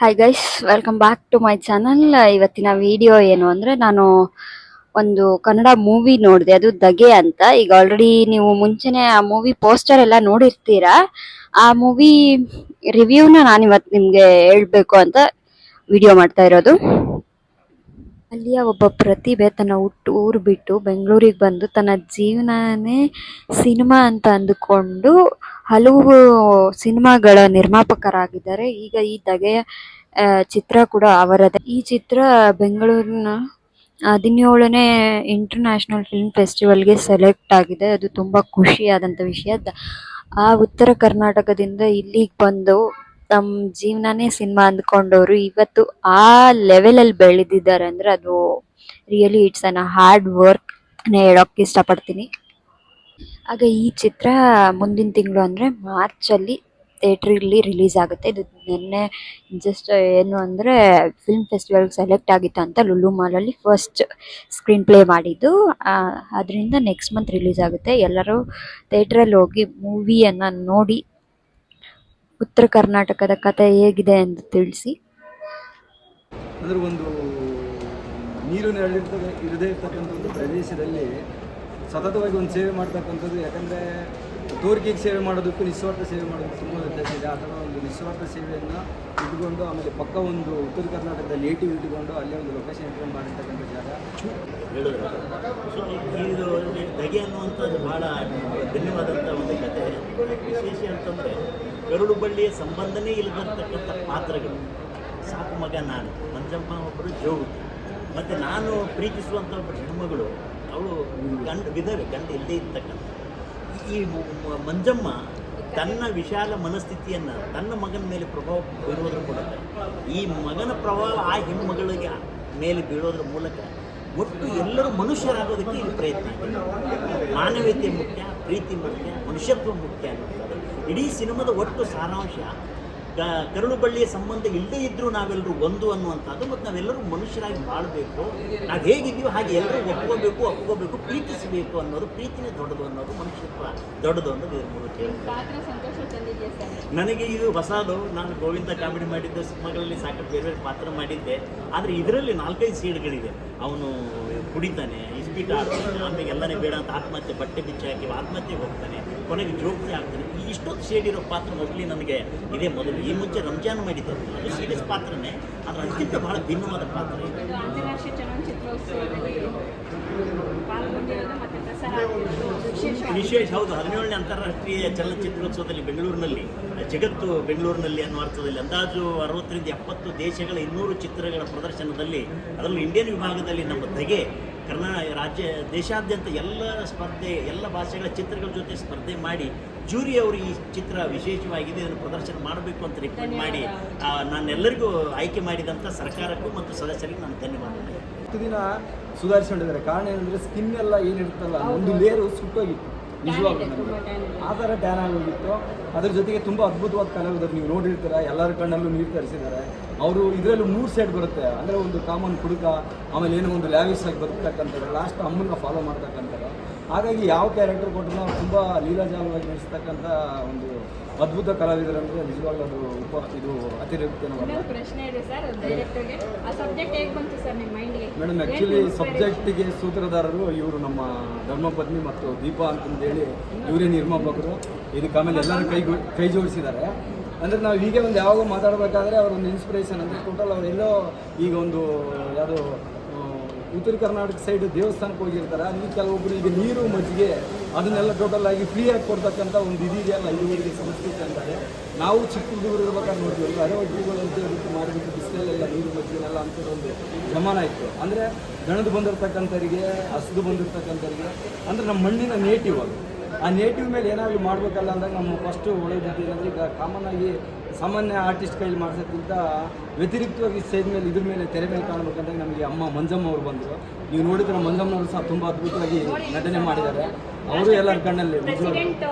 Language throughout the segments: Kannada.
Hi guys, welcome back to my channel. ಇವತ್ತಿನ ವಿಡಿಯೋ ಏನು ಅಂದರೆ, ನಾನು ಒಂದು ಕನ್ನಡ ಮೂವಿ ನೋಡಿದೆ, ಅದು ದಗೆ ಅಂತ. ಈಗ ಆಲ್ರೆಡಿ ನೀವು ಮುಂಚೆನೆ ಆ ಮೂವಿ ಪೋಸ್ಟರ್ ಎಲ್ಲ ನೋಡಿರ್ತೀರಾ. ಆ ಮೂವಿ ರಿವ್ಯೂನ ನಾನು ಇವತ್ತು ನಿಮಗೆ ಹೇಳ್ಬೇಕು ಅಂತ ವಿಡಿಯೋ ಮಾಡ್ತಾ ಇರೋದು. ಅಲ್ಲಿಯ ಒಬ್ಬ ಪ್ರತಿಭೆ ತನ್ನ ಊರು ಬಿಟ್ಟು ಬೆಂಗಳೂರಿಗೆ ಬಂದು ತನ್ನ ಜೀವನನೇ ಸಿನಿಮಾ ಅಂತ ಅಂದುಕೊಂಡು ಹಲವು ಸಿನಿಮಾಗಳ ನಿರ್ಮಾಪಕರಾಗಿದ್ದಾರೆ. ಈಗ ಈ ದಗೆಯ ಚಿತ್ರ ಕೂಡ ಅವರದೇ. ಈ ಚಿತ್ರ ಬೆಂಗಳೂರಿನ 17ನೇ ಇಂಟರ್ನ್ಯಾಷನಲ್ ಫಿಲ್ಮ್ ಫೆಸ್ಟಿವಲ್ಗೆ ಸೆಲೆಕ್ಟ್ ಆಗಿದೆ. ಅದು ತುಂಬ ಖುಷಿಯಾದಂಥ ವಿಷಯ. ಆ ಉತ್ತರ ಕರ್ನಾಟಕದಿಂದ ಇಲ್ಲಿಗೆ ಬಂದು ತಮ್ಮ ಜೀವನನೇ ಸಿನಿಮಾ ಅಂದ್ಕೊಂಡವರು ಇವತ್ತು ಆ ಲೆವೆಲಲ್ಲಿ ಬೆಳೆದಿದ್ದಾರೆ ಅಂದರೆ ಅದು really it's an hard work ಹೇಳೋಕ್ಕೆ ಇಷ್ಟಪಡ್ತೀನಿ. ಆಗ ಈ ಚಿತ್ರ ಮುಂದಿನ ತಿಂಗಳು ಅಂದರೆ ಮಾರ್ಚಲ್ಲಿ ಥಿಯೇಟ್ರಲ್ಲಿ ರಿಲೀಸ್ ಆಗುತ್ತೆ. ಇದು ನಿನ್ನೆ ಜಸ್ಟ್ ಏನು ಅಂದರೆ ಫಿಲ್ಮ್ ಫೆಸ್ಟಿವಲ್ಗೆ ಸೆಲೆಕ್ಟ್ ಆಗಿತ್ತು ಅಂತ ಲುಲು ಮಾಲಲ್ಲಿ ಫಸ್ಟ್ ಸ್ಕ್ರೀನ್ ಪ್ಲೇ ಮಾಡಿದ್ದು. ಅದರಿಂದ ನೆಕ್ಸ್ಟ್ ಮಂತ್ ರಿಲೀಸ್ ಆಗುತ್ತೆ. ಎಲ್ಲರೂ ಥಿಯೇಟ್ರಲ್ಲಿ ಹೋಗಿ ಮೂವಿಯನ್ನು ನೋಡಿ ಉತ್ತರ ಕರ್ನಾಟಕದ ಕಥೆ ಹೇಗಿದೆ ಎಂದು ತಿಳಿಸಿ. ಅಂದರೆ ಒಂದು ನೀರು ಇರದೇ ಇರ್ತಕ್ಕಂಥ ಒಂದು ಪ್ರದೇಶದಲ್ಲಿ ಸತತವಾಗಿ ಒಂದು ಸೇವೆ ಮಾಡ್ತಕ್ಕಂಥದ್ದು. ಯಾಕಂದರೆ ತೋರಿಕೆಗೆ ಸೇವೆ ಮಾಡೋದಕ್ಕೂ ನಿಸ್ವಾರ್ಥ ಸೇವೆ ಮಾಡೋದಕ್ಕೂ ತುಂಬ ವ್ಯತ್ಯಾಸ ಇದೆ. ಆ ಥರ ಒಂದು ನಿಸ್ವಾರ್ಥ ಸೇವೆಯನ್ನು ಇಟ್ಕೊಂಡು ಆಮೇಲೆ ಪಕ್ಕ ಒಂದು ಉತ್ತರ ಕರ್ನಾಟಕದ ನೇಟಿವ್ ಇಟ್ಕೊಂಡು ಅಲ್ಲೇ ಒಂದು ಲೊಕೇಶನ್ ಇಟ್ಕೊಂಡು ಮಾಡಿರ್ತಕ್ಕಂಥ ಜಾಗ ಹೇಳಿದ್ರು. ಸೊ ಇದು ದಗೆ ಅನ್ನುವಂಥದ್ದು ಭಾಳ ಧನ್ಯವಾದಂಥ ಒಂದು ಕತೆ. ವಿಶೇಷ ಅಂತಂದರೆ ಕರುಳು ಬಳ್ಳಿಯ ಸಂಬಂಧನೇ ಇಲ್ಲದಿರ್ತಕ್ಕಂಥ ಪಾತ್ರಗಳು. ಸಾಕು ಮಗ ನಾನು, ಮಂಜಮ್ಮ ಒಬ್ಬರು ಜೋಗುತಿ, ಮತ್ತು ನಾನು ಪ್ರೀತಿಸುವಂಥ ಒಬ್ಬರು ಹೆಣ್ಮಗಳು, ಅವಳು ವಿಧವೆ, ಗಂಡ ಇಲ್ಲದೇ ಇರ್ತಕ್ಕಂಥ. ಈ ಮಂಜಮ್ಮ ತನ್ನ ವಿಶಾಲ ಮನಸ್ಥಿತಿಯನ್ನು ತನ್ನ ಮಗನ ಮೇಲೆ ಪ್ರಭಾವ ಬೀರೋದ್ರ ಮೂಲಕ, ಈ ಮಗನ ಪ್ರಭಾವ ಆ ಹೆಣ್ಮಗಳಿಗೆ ಮೇಲೆ ಬೀಳೋದ್ರ ಮೂಲಕ ಒಟ್ಟು ಎಲ್ಲರೂ ಮನುಷ್ಯರಾಗೋದಕ್ಕೆ ಇಲ್ಲಿ ಪ್ರಯತ್ನ ಇದೆ. ಮಾನವೀಯತೆ ಮುಖ್ಯ, ಪ್ರೀತಿ ಮುಖ್ಯ, ಮನುಷ್ಯತ್ವ ಮುಖ್ಯ ಅನ್ನೋದು ಇಡೀ ಸಿನಿಮಾದ ಒಟ್ಟು ಸಾರಾಂಶ. ಕರುಳು ಬಳ್ಳಿಯ ಸಂಬಂಧ ಇಲ್ಲದೇ ಇದ್ದರೂ ನಾವೆಲ್ಲರೂ ಒಂದು ಅನ್ನುವಂಥದ್ದು, ಮತ್ತು ನಾವೆಲ್ಲರೂ ಮನುಷ್ಯರಾಗಿ ಬಾಳಬೇಕು, ನಾವು ಹೇಗಿದ್ದೀವೋ ಹಾಗೆ ಎಲ್ಲರೂ ಒಪ್ಕೋಬೇಕು, ಪ್ರೀತಿಸಬೇಕು ಅನ್ನೋದು, ಪ್ರೀತಿನೇ ದೊಡ್ಡದು ಅನ್ನೋದು, ಮನುಷ್ಯತ್ವ ದೊಡ್ಡದು ಅನ್ನೋದು ಇದ್ರ ಮೂಲಕ ನನಗೆ ಇದು ಹೊಸದು. ನಾನು ಗೋವಿಂದ ಕಾಮಿಡಿ ಮಾಡಿದ್ದೆ, ಸಿನಿಮಾಗಳಲ್ಲಿ ಸಾಕಷ್ಟು ಬೇರೆ ಬೇರೆ ಪಾತ್ರ ಮಾಡಿದ್ದೆ. ಆದರೆ ಇದರಲ್ಲಿ 4-5 ಸೀಡ್ಗಳಿದೆ. ಅವನು ಕುಡಿತಾನೆ, ಇಸ್ಪೀಟ್ ಆಡ್ತಾನೆ, ಆಮೇಲೆ ಎಲ್ಲನೇ ಬೇಡ ಅಂತ ಆತ್ಮಹತ್ಯೆ, ಬಟ್ಟೆ ಬಿಚ್ಚಿ ಹಾಕಿ ಆತ್ಮಹತ್ಯೆಗೆ ಹೋಗ್ತಾನೆ, ಕೊನೆಗೆ ಜೋಗ್ತಿ ಆಗ್ತಾನೆ. ಇಷ್ಟೊಂದು ಶೇಡ್ ಇರೋ ಪಾತ್ರ ಮೊದಲಿ ನನಗೆ ಇದೇ ಮೊದಲು. ಈ ಮುಂಚೆ ರಂಜಾನ್ ಮಾಡಿದ್ದೆ, ಅದು ಸೀರಿಯಸ್ ಪಾತ್ರನೇ, ಆದರೆ ಅದಕ್ಕಿಂತ ಬಹಳ ಭಿನ್ನವಾದ ಪಾತ್ರ ಇದೆ. ವಿಶೇಷ ಹೌದು. 17ನೇ ಅಂತಾರಾಷ್ಟ್ರೀಯ ಚಲನಚಿತ್ರೋತ್ಸವದಲ್ಲಿ ಬೆಂಗಳೂರಿನಲ್ಲಿ ಅನ್ನೋ ಅರ್ಥದಲ್ಲಿ ಅಂದಾಜು 60-70 ದೇಶಗಳ 200 ಚಿತ್ರಗಳ ಪ್ರದರ್ಶನದಲ್ಲಿ, ಅದರಲ್ಲೂ ಇಂಡಿಯನ್ ವಿಭಾಗದಲ್ಲಿ ನಮ್ಮ ದಗೆ ದೇಶಾದ್ಯಂತ ಎಲ್ಲ ಭಾಷೆಗಳ ಚಿತ್ರಗಳ ಜೊತೆ ಸ್ಪರ್ಧೆ ಮಾಡಿ ಜೂರಿ ಅವರು ಈ ಚಿತ್ರ ವಿಶೇಷವಾಗಿದೆ, ಇದನ್ನು ಪ್ರದರ್ಶನ ಮಾಡಬೇಕು ಅಂತ ರಿಕ್ವೆಸ್ಟ್ ಮಾಡಿ ನಾನೆಲ್ಲರಿಗೂ ಆಯ್ಕೆ ಮಾಡಿದಂಥ ಸರ್ಕಾರಕ್ಕೂ ಮತ್ತು ಸದಸ್ಯರಿಗೂ ನಾನು ಧನ್ಯವಾದಗಳು. 10 ದಿನ ಸುಧಾರಿಸ್ಕೊಂಡಿದ್ದಾರೆ. ಕಾರಣ ಏನಂದರೆ ಸ್ಕಿನ್ ಎಲ್ಲ ಏನಿರುತ್ತಲ್ಲ, ಒಂದು ಲೇರು ಸುಟ್ಟೋಗಿತ್ತು, ನಿಜವಾಗ್ಲೂ ಆ ಥರ ಟ್ಯಾನ್ ಆಗೋಗಿತ್ತು. ಅದ್ರ ಜೊತೆಗೆ ತುಂಬ ಅದ್ಭುತವಾದ ಕಲಾವಿದರು, ನೀವು ನೋಡಿರ್ತೀರ, ಎಲ್ಲರ ಕಣ್ಣಲ್ಲೂ ನೀರು ತರಿಸಿದ್ದಾರೆ ಅವರು. ಇದರಲ್ಲೂ 3 ಸೆಟ್ ಬರುತ್ತೆ. ಅಂದರೆ ಒಂದು ಕಾಮನ್ ಕುಡುಕ, ಆಮೇಲೆ ಏನೋ ಒಂದು ಲ್ಯಾವಿಸ್ ಆಗಿ ಬರ್ತಕ್ಕಂಥದ್ದು, ಲಾಸ್ಟ್ ಅಮ್ಮನ್ನ ಫಾಲೋ ಮಾಡ್ತಕ್ಕಂಥದ್ದು. ಹಾಗಾಗಿ ಯಾವ ಕ್ಯಾರೆಕ್ಟರ್ ಕೊಟ್ಟರು ತುಂಬ ಲೀಲಾಜಾಲವಾಗಿ ನಡೆಸ್ತಕ್ಕಂಥ ಒಂದು ಅದ್ಭುತ ಕಲಾವಿದರಂದರೆ ನಿಜವಾಗ್ಲೂ ಅದು ಇದು ಅತಿರಿಕ್ತ. ಮೇಡಮ್, ಆ್ಯಕ್ಚುಲಿ ಸಬ್ಜೆಕ್ಟಿಗೆ ಸೂತ್ರಧಾರರು ಇವರು ನಮ್ಮ ಧರ್ಮಪತ್ನಿ ಮತ್ತು ದೀಪಾ ಅಂತಂದೇಳಿ ಇವರೇ ನಿರ್ಮಾಪಕರು. ಇದಕ್ಕೆ ಆಮೇಲೆ ಎಲ್ಲರೂ ಕೈ ಜೋಡಿಸಿದ್ದಾರೆ. ಅಂದರೆ ನಾವು ಹೀಗೆ ಒಂದು ಯಾವಾಗ ಮಾತಾಡಬೇಕಾದ್ರೆ ಅವರೊಂದು ಇನ್ಸ್ಪಿರೇಷನ್ ಅಂದರೆ ಟೋಟಲ್ ಅವರೆಲ್ಲೋ ಈಗ ಒಂದು ಯಾವುದೋ ಉತ್ತರ ಕರ್ನಾಟಕ ಸೈಡ್ ದೇವಸ್ಥಾನಕ್ಕೆ ಹೋಗಿರ್ತಾರೆ. ಅಲ್ಲಿ ಕೆಲವೊಬ್ಬರು ಈಗ ನೀರು ಮಜ್ಜಿಗೆ ಅದನ್ನೆಲ್ಲ ಟೋಟಲ್ ಆಗಿ ಫ್ರೀಯಾಗಿ ಕೊಡ್ತಕ್ಕಂಥ ಒಂದು ಇದೆಯಲ್ಲ, ಇದುವರೆಗೆ ಸಂಸ್ಕೃತಿ ಅಂತಾರೆ. ನಾವು ಚಿಕ್ಕ ಹುಡುಗರು ಇರ್ಬೇಕಾದ್ರೆ ನೋಡ್ತೀವಲ್ಲ, ಅರೆವಡ್ಡಿಗಳು ಅಂತ ಹೇಳ್ಬಿಟ್ಟು ಮಾಡಿಬಿಟ್ಟು ಬಿಸಿಲೆಲ್ಲ ನೀರು ಮಜ್ಜಿಗೆನೆಲ್ಲ ಅಂಥದ್ದು ಒಂದು ಜಮಾನ ಇತ್ತು. ಅಂದರೆ ದಣದು ಬಂದಿರ್ತಕ್ಕಂಥವ್ರಿಗೆ, ಹಸಿದು ಬಂದಿರ್ತಕ್ಕಂಥವ್ರಿಗೆ, ಅಂದರೆ ನಮ್ಮ ಮಣ್ಣಿನ ನೇಟಿವ್ ಅದು. ಆ ನೇಟಿವ್ ಮೇಲೆ ಏನಾದರೂ ಮಾಡಬೇಕಲ್ಲ ಅಂದಾಗ ನಮ್ಮ ಫಸ್ಟು ಒಳ್ಳೆಯದಿದ್ದು ಏನಂದರೆ, ಈಗ ಕಾಮನ್ನಾಗಿ ಸಾಮಾನ್ಯ ಆರ್ಟಿಸ್ಟ್ ಕೈಲಿ ಮಾಡಿಸೋಕ್ಕಿಂತ ವ್ಯತಿರಿಕ್ತವಾಗಿ ಸ್ಟೇಜ್ ಮೇಲೆ ಇದ್ರ ಮೇಲೆ ತೆರೆ ಮೇಲೆ ಕಾಣಬೇಕಂದಾಗ ನಮಗೆ ಅಮ್ಮ ಮಂಜಮ್ಮ ಅವರು ಬಂದರು. ನೀವು ನೋಡಿದ್ರೆ ಮಂಜಮ್ಮನವರು ಸಹ ತುಂಬ ಅದ್ಭುತವಾಗಿ ನಟನೆ ಮಾಡಿದ್ದಾರೆ. ಅವರು ಎಲ್ಲರ ಕಣ್ಣಲ್ಲಿ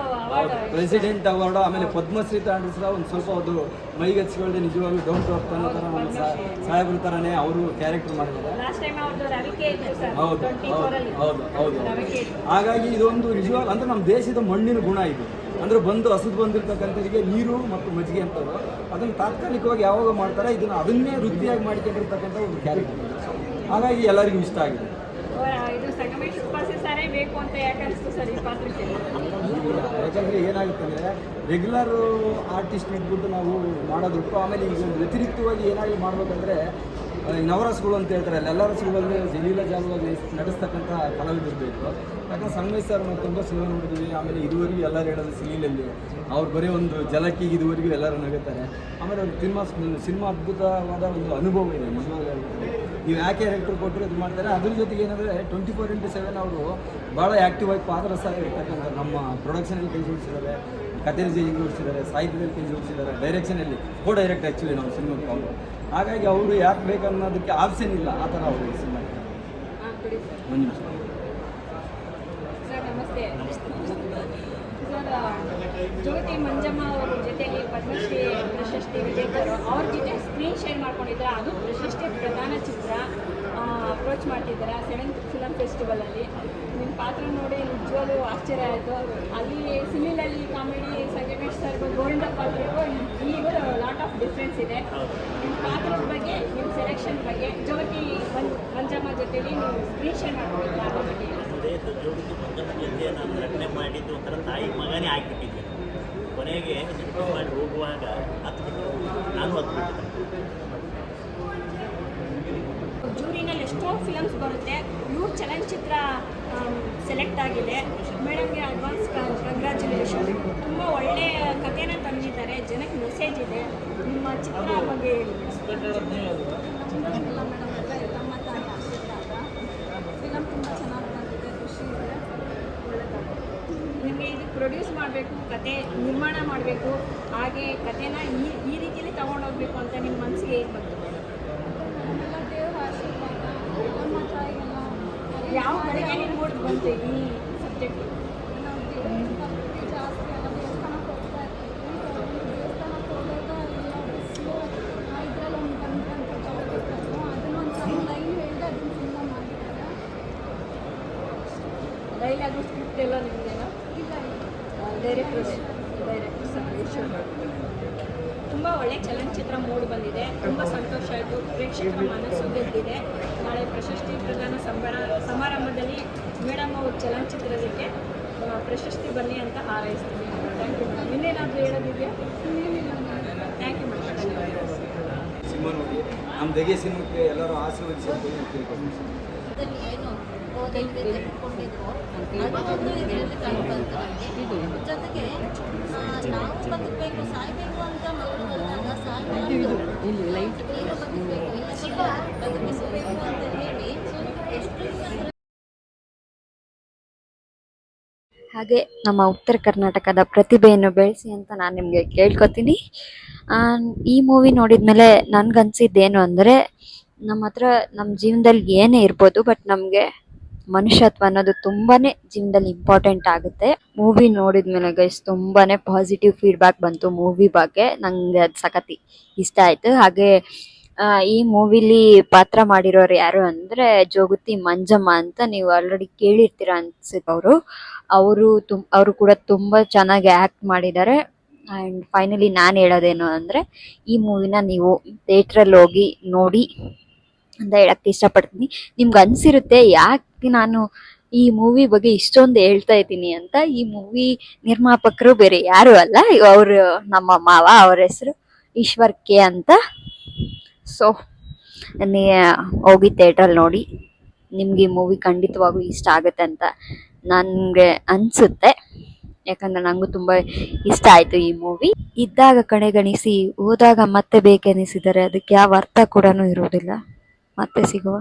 ಪ್ರೆಸಿಡೆಂಟ್ ಅವಾರ್ಡು, ಆಮೇಲೆ ಪದ್ಮಶ್ರೀ ತಗೊಂಡ್ರು ಸಹ ಒಂದು ಸ್ವಲ್ಪ ಅದು ಮೈಗೆ ಹಚ್ಕೊಳ್ಳದೆ ನಿಜವಾಗ್ಲೂ ಡೌನ್ ಟು ಅರ್ತ್ ಅನ್ನೋ ಥರ ನಮ್ಮ ಸಾಹೇಬ್ರ ಥರನೇ ಅವರು ಕ್ಯಾರೆಕ್ಟರ್ ಮಾಡಿದ್ದಾರೆ. ಹೌದು. ಹಾಗಾಗಿ ಇದೊಂದು ನಿಜವಾಗ್ಲೂ ಅಂದರೆ ನಮ್ಮ ದೇಶದ ಮಣ್ಣಿನ ಗುಣ ಇದು. ಅಂದರೆ ಬಂದು ಹಸಿದು ಬಂದಿರ್ತಕ್ಕಂಥವರಿಗೆ ನೀರು ಮತ್ತು ಮಜ್ಜಿಗೆ ಅಂತವರು ಅದನ್ನು ತಾತ್ಕಾಲಿಕವಾಗಿ ಯಾವಾಗ ಮಾಡ್ತಾರೆ ಅದನ್ನೇ ವೃತ್ತಿಯಾಗಿ ಮಾಡಿಕೊಂಡಿರ್ತಕ್ಕಂಥ ಒಂದು ಕ್ಯಾರೆಕ್ಟರ್. ಹಾಗಾಗಿ ಎಲ್ಲರಿಗೂ ಇಷ್ಟ ಆಗಿದೆ. ಇದು ಸಂಗಮೇಶ್ ಉಪಾಸೆ ಸಾರೇ ಬೇಕು ಅಂತ ಯಾಕೆ ಅನಿಸ್ತು ಸರ್ ಈ ಪಾತ್ರಕ್ಕೆ? ಯಾಕಂದರೆ ಏನಾಗುತ್ತೆ ಅಂದರೆ ರೆಗ್ಯುಲರ್ ಆರ್ಟಿಸ್ಟ್ ಇಟ್ಬಿಟ್ಟು ನಾವು ಮಾಡೋದಕ್ಕೂ ಆಮೇಲೆ ಈಗ ವ್ಯತಿರಿಕ್ತವಾಗಿ ಏನಾಗಲಿ ಮಾಡಬೇಕಂದ್ರೆ ನವರಸಗಳು ಅಂತ ಹೇಳ್ತಾರೆ ಎಲ್ಲ ರಸಗಳಲ್ಲಿ ಜಲೀಲ ಜಾಲವಾಗಿ ನಡೆಸ್ತಕ್ಕಂಥ ಕಲಾವಿದಿರಬೇಕು. ಯಾಕಂದ್ರೆ ಸಂಗಮೇಶ್ ಸರ್ ನಾವು ತುಂಬ ಸಿನಿಮಾ ನೋಡಿದ್ವಿ. ಆಮೇಲೆ ಇದುವರೆಗೂ ಎಲ್ಲರೂ ಹೇಳೋದು ಸಿಲೀಲಲ್ಲಿ ಅವ್ರು ಬರೀ ಒಂದು ಜಲಕ್ಕಿಗೆ ಇದುವರೆಗೂ ಎಲ್ಲರೂ ನಗುತ್ತಾರೆ. ಆಮೇಲೆ ಅವ್ರು ಸಿನಿಮಾ ಅದ್ಭುತವಾದ ಒಂದು ಅನುಭವ ಇದೆ ನಿಜವಾಗ್ಲೂ ಹೇಳ್ತಾರೆ. ನೀವು ಯಾಕೆ ಕ್ಯಾರೆಕ್ಟರ್ ಕೊಟ್ಟರು ಇದು ಮಾಡ್ತಾರೆ. ಅದ್ರ ಜೊತೆಗೆ ಏನಂದರೆ 24x7 ಅವರು ಭಾಳ ಆ್ಯಕ್ಟಿವ್ ಆಗಿ ಪಾತ್ರ ಸಹ ಇರ್ತಕ್ಕಂಥ ನಮ್ಮ ಪ್ರೊಡಕ್ಷನಲ್ಲಿ ಕೈ ಜೋಡಿಸಿದ್ದಾರೆ, ಕಥೆಯಲ್ಲಿ ಕೈ ಜೋಡಿಸಿದ್ದಾರೆ, ಸಾಹಿತ್ಯದಲ್ಲಿ ಕೈ ಜೋಡಿಸಿದ್ದಾರೆ, ಡೈರೆಕ್ಷನಲ್ಲಿ ಕೋ ಡೈರೆಕ್ಟ್ ಆ್ಯಕ್ಚುಲಿ ನಾವು ಸಿನಿಮಾಕ್ಕೆ ಅವರು. ಹಾಗಾಗಿ ಅವರು ಯಾಕೆ ಬೇಕನ್ನೋದಕ್ಕೆ ಆಪ್ಷನ್ ಇಲ್ಲ, ಆ ಥರ ಅವರು ಸಿನಿಮಾ. ಒಂದು ನಿಮಿಷ ಸರ್ ನಮಸ್ತೆ. ಸರ್ ಜ್ಯೋತಿ ಮಂಜಮ್ಮ ಅವ್ರ ಜೊತೆಲಿ ಪದ್ಮಶ್ರೀ ಪ್ರಶಸ್ತಿ ವಿಜೇತರು ಅವ್ರ ಜೊತೆ ಸ್ಕ್ರೀನ್ ಶೇರ್ ಮಾಡ್ಕೊಂಡಿದ್ದಾರೆ. ಅದು ಪ್ರಶಸ್ತಿ ಪ್ರಧಾನ ಚಿತ್ರ ಅಪ್ರೋಚ್ ಮಾಡ್ತಿದ್ದಾರೆ 7th ಫಿಲಮ್ ಫೆಸ್ಟಿವಲಲ್ಲಿ. ನಿಮ್ಮ ಪಾತ್ರ ನೋಡಿ ನಿಜವಾಗ್ಲೂ ಆಶ್ಚರ್ಯ ಆಯಿತು. ಅಲ್ಲಿ ಸಿನಿಲಲ್ಲಿ ಕಾಮಿಡಿ ಸಂಗಮೇಶ್ ಸರ್ಗೂ ಗೋಲ್ಡನ್ ಪಾತ್ರಕ್ಕೂ ಈಗ ಲಾಟ್ ಆಫ್ ಡಿಫ್ರೆನ್ಸ್ ಇದೆ. ನಿಮ್ಮ ಪಾತ್ರದ ಬಗ್ಗೆ, ನಿಮ್ಮ ಸೆಲೆಕ್ಷನ್ ಬಗ್ಗೆ, ಜ್ಯೋತಿ ಮಂಜಮ್ಮ ಜೊತೆಲಿ ನೀವು ಸ್ಕ್ರೀನ್ ಶೇರ್ ಮಾಡ್ಕೊಂಡಿದ್ದೀರಾ ಅದ್ರ ಬಗ್ಗೆ? ಅದೇ ಜ್ಯೋತಿ ಮಂಜಮ್ಮ ಜೊತೆ ನಾನು ನಟನೆ ಮಾಡಿದ್ದು ಒಂಥರ ತಾಯಿ ಮಗನೇ ಆಗಿಬಿಟ್ಟಿದ್ದೆ. ಕೊನೆಗೆ ಶೂಟಿಂಗ್ ಮಾಡಿ ಹೋಗುವಾಗ ಹತ್ಬಿಟ್ಟು ನಾನು ಹತ್ಬಿಟ್ಟಿದ್ದೆ. ಜೂರಿನಲ್ಲಿ ಎಷ್ಟೋ ಫಿಲಮ್ಸ್ ಬರುತ್ತೆ, ಇವ್ರ ಚಲನಚಿತ್ರ ಸೆಲೆಕ್ಟ್ ಆಗಿದೆ. ಮೇಡಮ್ಗೆ ಅಡ್ವಾನ್ಸ್ ಕಂಗ್ರ್ಯಾಚುಲೇಷನ್. ತುಂಬ ಒಳ್ಳೆಯ ಕಥೆನ ತಂದಿದ್ದಾರೆ, ಜನಕ್ಕೆ ಮೆಸೇಜ್ ಇದೆ. ನಿಮ್ಮ ಚಿತ್ರ ಬಗ್ಗೆ ತಮ್ಮ ತಾಯಿ ಆಶೀರ್ವಾದ. ಫಿಲಮ್ ತುಂಬ ಚೆನ್ನಾಗಿ ಬಂದಿದೆ, ಖುಷಿ ಇದೆ, ಒಳ್ಳೆಯದಾಗಿದೆ. ನಿಮಗೆ ಇದು ಪ್ರೊಡ್ಯೂಸ್ ಮಾಡಬೇಕು, ಕತೆ ನಿರ್ಮಾಣ ಮಾಡಬೇಕು, ಹಾಗೆ ಕಥೆನ ಈ ರೀತಿಯಲ್ಲಿ ತೊಗೊಂಡೋಗ್ಬೇಕು ಅಂತ ನಿಮ್ಮ ಮನಸ್ಸಿಗೆ ಹೇಗೆ ಬಂತು? ನಮ್ಮೆಲ್ಲ ದೇವರ ಆಶೀರ್ವಾದ, ನಮ್ಮ ತಾಯಿಗೆಲ್ಲ ಯಾವ ಕಡೆಗೆ ನಿಮ್ಮ ಮೂಡ್ ಬಂತು ಈ ಸಬ್ಜೆಕ್ಟ್? ನಾವು ದೇವರ ಭಕ್ತಿ ಜಾಸ್ತಿ ಅಲ್ಲ, ದೇವಸ್ಥಾನಕ್ಕೆ ಹೋಗ್ತಾ ಇರ್ತೀವಿ. ದೇವಸ್ಥಾನಕ್ಕೆ ಹೋದಾಗ ಎಲ್ಲ ಬಿಸಿಲು ಇದರಲ್ಲಿ ಒಂದು ಬಂದ್ರಂತ ತಗೋಬೇಕಲ್ವ, ಅದನ್ನೊಂದು ಸಣ್ಣ ಲೈನ್ ಹೇಳಿದೆ, ಅದನ್ನು ಸಿನಿಮಾ ಮಾಡಿದ್ದಾರೆ. ಡೈಲಾಗು ಸ್ಕ್ರಿಪ್ಟ್ ಎಲ್ಲ ನಿಮಗೇನಾ? ಇಲ್ಲ ಡೈರೆಕ್ಟರ್ ಸರ್ ತುಂಬ ಒಳ್ಳೆ ಚಲನಚಿತ್ರ ಮೂಡ್ ಬಂದಿದೆ. ತುಂಬ ಸಂತೋಷ ಆಯಿತು. ಪ್ರೇಕ್ಷಕರ ಮನಸ್ಸು ಗೆದ್ದಿದೆ. ನಾಳೆ ಪ್ರಶಸ್ತಿ ಪ್ರದಾನ ಸಮಾರಂಭದಲ್ಲಿ ಮೇಡಮ್ ಅವ್ರ ಚಲನಚಿತ್ರಕ್ಕೆ ಪ್ರಶಸ್ತಿ ಬನ್ನಿ ಅಂತ ಹಾರೈಸ್ತೀನಿ. Thank you ma'am. ಇನ್ನೇನಾದರೂ ಹೇಳೋದಿದೆಯಾ? Thank you ma'am. ಸಿನಿಮಾ ನೋಡಿ ನಮ್ಮ ದಗೆ ಸಿನಿಮಾಕ್ಕೆ ಎಲ್ಲರೂ ಆಶೀರ್ವದಿಸಿ ಅಂತ ಕೇಳ್ಕೊಳ್ತೀನಿ. ಅದರಲ್ಲಿ ಏನು ಓದಲ್ದೆ ತೆಗೆದುಕೊಂಡಿದ್ರು ಅದೊಂದು ಇದರಲ್ಲಿ ಕಂಡು ಬಂತು ನನಗೆ. ಜೊತೆಗೆ ನಾವು ಬದುಕಬೇಕು, ಸಾಯಬೇಕು ಅಂತ ಮಕ್ಕಳು ಬಂದಾಗ ಸಾಯಬೇಕು, ಈಗ ಬದುಕಬೇಕು, ಇಲ್ಲ ಬದುಕಿಸಬೇಕು ಅಂತ ಹೇಳಿ ಎಷ್ಟು ಹಾಗೆ ನಮ್ಮ ಉತ್ತರ ಕರ್ನಾಟಕದ ಪ್ರತಿಭೆಯನ್ನು ಬೆಳೆಸಿ ಅಂತ ನಾನು ನಿಮಗೆ ಕೇಳ್ಕೊತೀನಿ. ಈ ಮೂವಿ ನೋಡಿದ್ಮೇಲೆ ನನ್ಗನ್ಸಿದ್ದೇನು ಅಂದರೆ, ನಮ್ಮ ಹತ್ರ ನಮ್ಮ ಜೀವನದಲ್ಲಿ ಏನೇ ಇರ್ಬೋದು, ಬಟ್ ನಮಗೆ ಮನುಷ್ಯತ್ವ ಅನ್ನೋದು ತುಂಬಾ ಜೀವನದಲ್ಲಿ ಇಂಪಾರ್ಟೆಂಟ್ ಆಗುತ್ತೆ. ಮೂವಿ ನೋಡಿದ್ಮೇಲೆ ಗೈಸ್ ತುಂಬಾ ಪಾಸಿಟಿವ್ ಫೀಡ್ಬ್ಯಾಕ್ ಬಂತು ಮೂವಿ ಬಗ್ಗೆ. ನನಗೆ ಅದು ಸಖತ್ ಇಷ್ಟ ಆಯಿತು. ಹಾಗೆ ಈ ಮೂವಿಲಿ ಪಾತ್ರ ಮಾಡಿರೋರು ಯಾರು ಅಂದರೆ ಜೋಗತಿ ಮಂಜಮ್ಮ ಅಂತ. ನೀವು ಆಲ್ರೆಡಿ ಕೇಳಿರ್ತೀರ ಅನ್ಸುತ್ತೆ. ಅವರು ಕೂಡ ತುಂಬ ಚೆನ್ನಾಗಿ ಆ್ಯಕ್ಟ್ ಮಾಡಿದ್ದಾರೆ. ಆ್ಯಂಡ್ ಫೈನಲಿ ನಾನು ಹೇಳೋದೇನು ಅಂದರೆ, ಈ ಮೂವಿನ ನೀವು ಥಿಯೇಟ್ರಲ್ಲಿ ಹೋಗಿ ನೋಡಿ ಅಂತ ಹೇಳಕ್ಕೆ ಇಷ್ಟಪಡ್ತೀನಿ. ನಿಮ್ಗೆ ಅನಿಸಿರುತ್ತೆ ಯಾಕೆ ನಾನು ಈ ಮೂವಿ ಬಗ್ಗೆ ಇಷ್ಟೊಂದು ಹೇಳ್ತಾ ಇದ್ದೀನಿ ಅಂತ. ಈ ಮೂವಿ ನಿರ್ಮಾಪಕರು ಬೇರೆ ಯಾರು ಅಲ್ಲ, ಅವರು ನಮ್ಮ ಮಾವ. ಅವ್ರ ಹೆಸರು ಈಶ್ವರ್ ಕೆ ಅಂತ. ಸೊ ಹೋಗಿ ಥಿಯೇಟ್ರಲ್ಲಿ ನೋಡಿ. ನಿಮ್ಗೆ ಈ ಮೂವಿ ಖಂಡಿತವಾಗೂ ಇಷ್ಟ ಆಗುತ್ತೆ ಅಂತ ನನಗೆ ಅನಿಸುತ್ತೆ. ಯಾಕಂದರೆ ನನಗೂ ತುಂಬ ಇಷ್ಟ ಆಯಿತು ಈ ಮೂವಿ. ಇದ್ದಾಗ ಕಡೆಗಣಿಸಿ ಹೋದಾಗ ಮತ್ತೆ ಬೇಕೆನಿಸಿದರೆ ಅದಕ್ಕೆ ಯಾವ ಅರ್ಥ ಕೂಡ ಇರೋದಿಲ್ಲ. ಮತ್ತೆ ಸಿಗುವ.